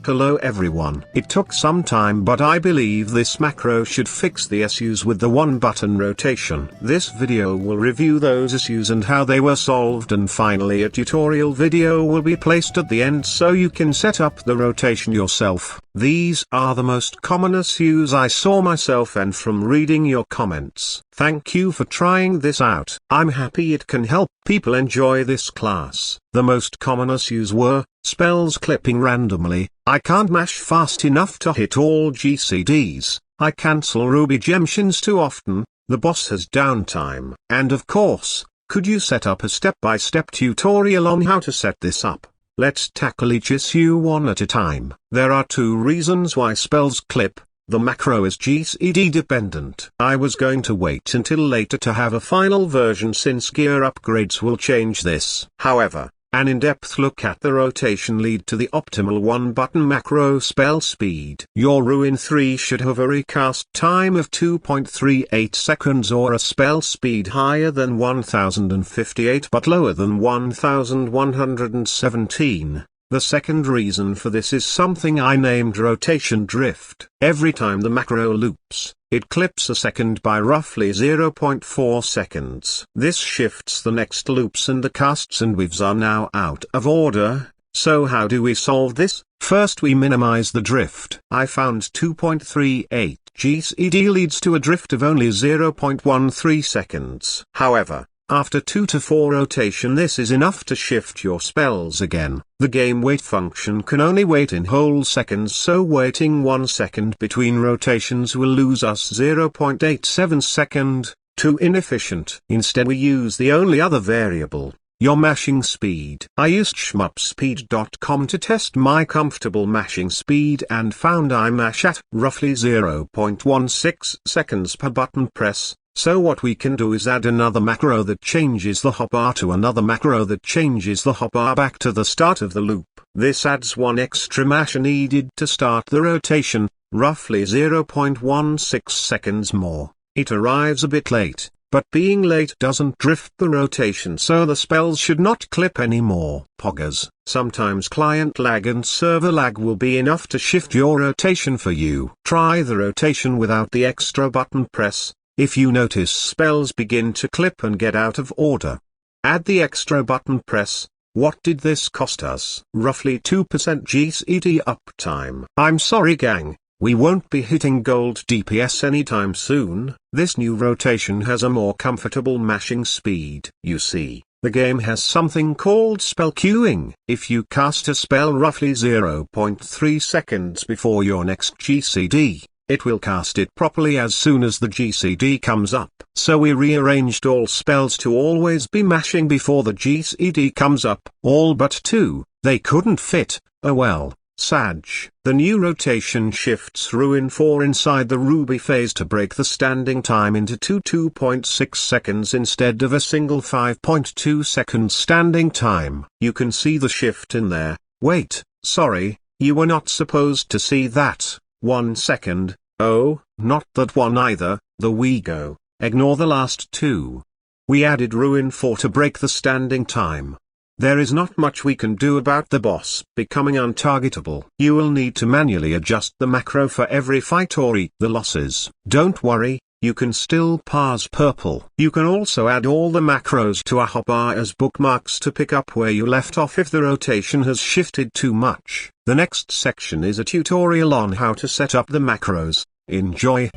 Hello everyone. It took some time, but I believe this macro should fix the issues with the one button rotation. This video will review those issues and how they were solved, and finally a tutorial video will be placed at the end so you can set up the rotation yourself. These are the most common issues I saw myself and from reading your comments. Thank you for trying this out. I'm happy it can help people enjoy this class. The most common issues were spells clipping randomly. I can't mash fast enough to hit all GCDs. I cancel ruby gemtions too often. The boss has downtime. And of course, could you set up a step-by-step tutorial on how to set this up? Let's tackle each issue one at a time. There are two reasons why spells clip. The macro is GCD dependent. I was going to wait until later to have a final version since gear upgrades will change this. However, an in-depth look at the rotation lead to the optimal one-button macro spell speed. Your Ruin 3 should have a recast time of 2.38 seconds or a spell speed higher than 1058 but lower than 1117. The second reason for this is something I named rotation drift. Every time the macro loops, it clips a second by roughly 0.4 seconds. This shifts the next loops and the casts and weaves are now out of order. So how do we solve this? First we minimize the drift. I found 2.38 GCD leads to a drift of only 0.13 seconds. However, after 2 to 4 rotation this is enough to shift your spells again. The game wait function can only wait in whole seconds, so waiting 1 second between rotations will lose us 0.87 second, too inefficient. Instead we use the only other variable, your mashing speed. I used shmuppspeed.com to test my comfortable mashing speed and found I mash at roughly 0.16 seconds per button press. So what we can do is add another macro that changes the hotbar to another macro that changes the hotbar back to the start of the loop. This adds one extra mash needed to start the rotation, roughly 0.16 seconds more. It arrives a bit late, but being late doesn't drift the rotation, so the spells should not clip anymore. Poggers. Sometimes client lag and server lag will be enough to shift your rotation for you. Try the rotation without the extra button press. If you notice spells begin to clip and get out of order, add the extra button press. What did this cost us? Roughly 2% GCD uptime. I'm sorry gang, we won't be hitting gold DPS anytime soon. This new rotation has a more comfortable mashing speed. You see, the game has something called spell queuing. If you cast a spell roughly 0.3 seconds before your next GCD, it will cast it properly as soon as the GCD comes up. So we rearranged all spells to always be mashing before the GCD comes up. All but 2, they couldn't fit. Oh well, Sag. The new rotation shifts Ruin 4 inside the Ruby phase to break the standing time into 2.6 seconds instead of a single 5.2 second standing time. You can see the shift in there. Wait, sorry, you were not supposed to see that. 1 second, oh, not that one either, the we go, ignore the last 2. We added Ruin 4 to break the standing time. There is not much we can do about the boss becoming untargetable. You will need to manually adjust the macro for every fight or eat the losses. Don't worry, you can still parse purple. You can also add all the macros to a hotbar as bookmarks to pick up where you left off if the rotation has shifted too much. The next section is a tutorial on how to set up the macros. Enjoy!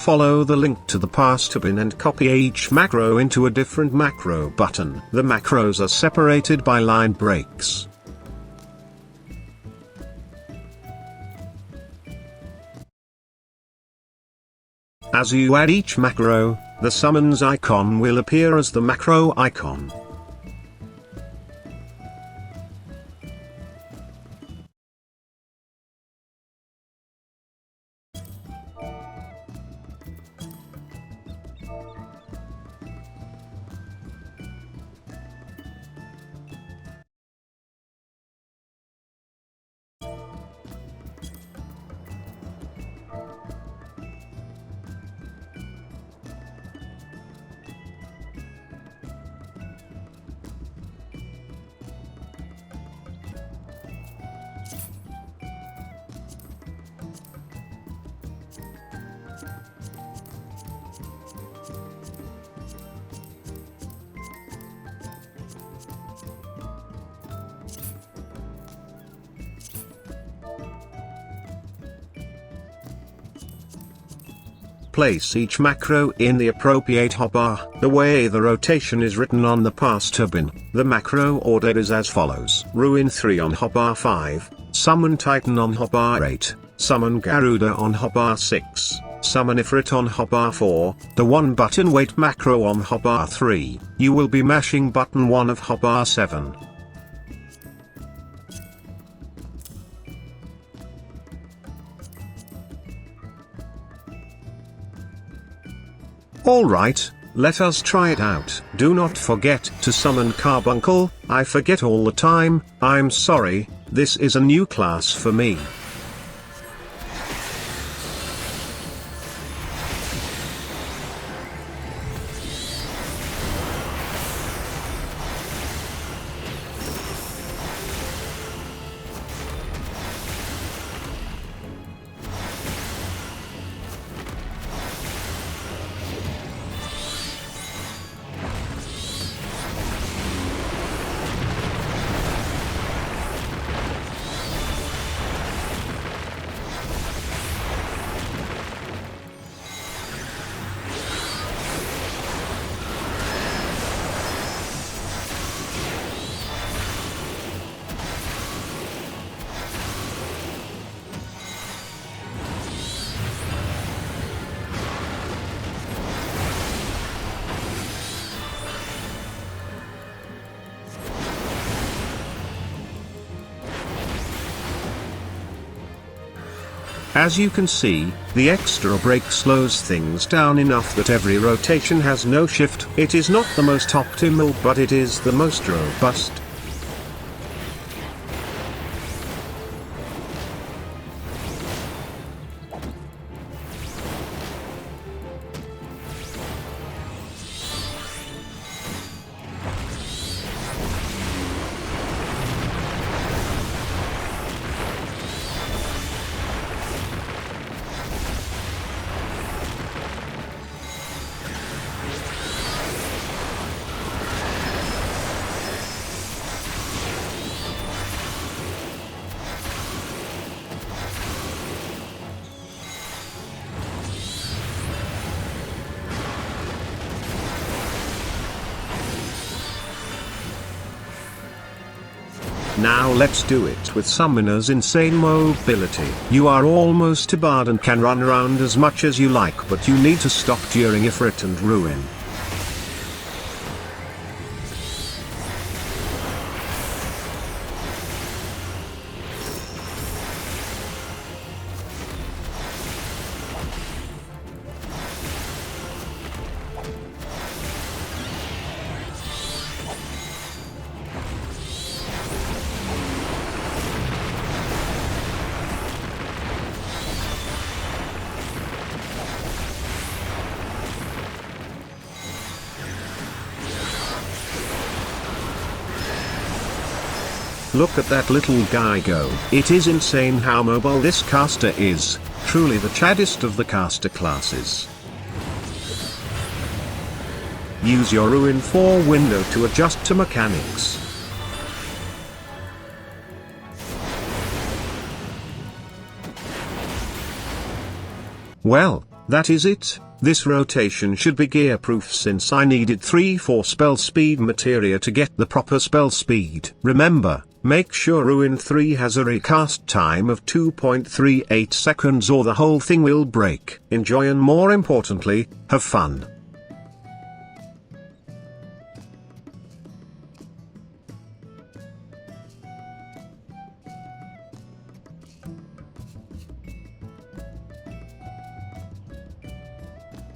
Follow the link to the pastebin and copy each macro into a different macro button. The macros are separated by line breaks. As you add each macro, the summons icon will appear as the macro icon. place each macro in the appropriate hotbar. The way the rotation is written on the pastebin, the macro order is as follows: Ruin 3 on hotbar 5, Summon Titan on hotbar 8, Summon Garuda on hotbar 6, Summon Ifrit on hotbar 4, the 1 button wait macro on hotbar 3, you will be mashing button 1 of hotbar 7. Alright, let us try it out. Do not forget to summon Carbuncle. I forget all the time, I'm sorry, this is a new class for me. As you can see, the extra break slows things down enough that every rotation has no shift. It is not the most optimal, but it is the most robust. Now let's do it with Summoner's insane mobility. You are almost to Bard and can run around as much as you like, but you need to stop during Ifrit and Ruin. Look at that little guy go. It is insane how mobile this caster is, truly the chaddest of the caster classes. Use your Ruin 4 window to adjust to mechanics. Well, that is it. This rotation should be gear-proof since I needed 3-4 spell speed materia to get the proper spell speed. Remember, make sure Ruin 3 has a recast time of 2.38 seconds or the whole thing will break. Enjoy and more importantly, have fun.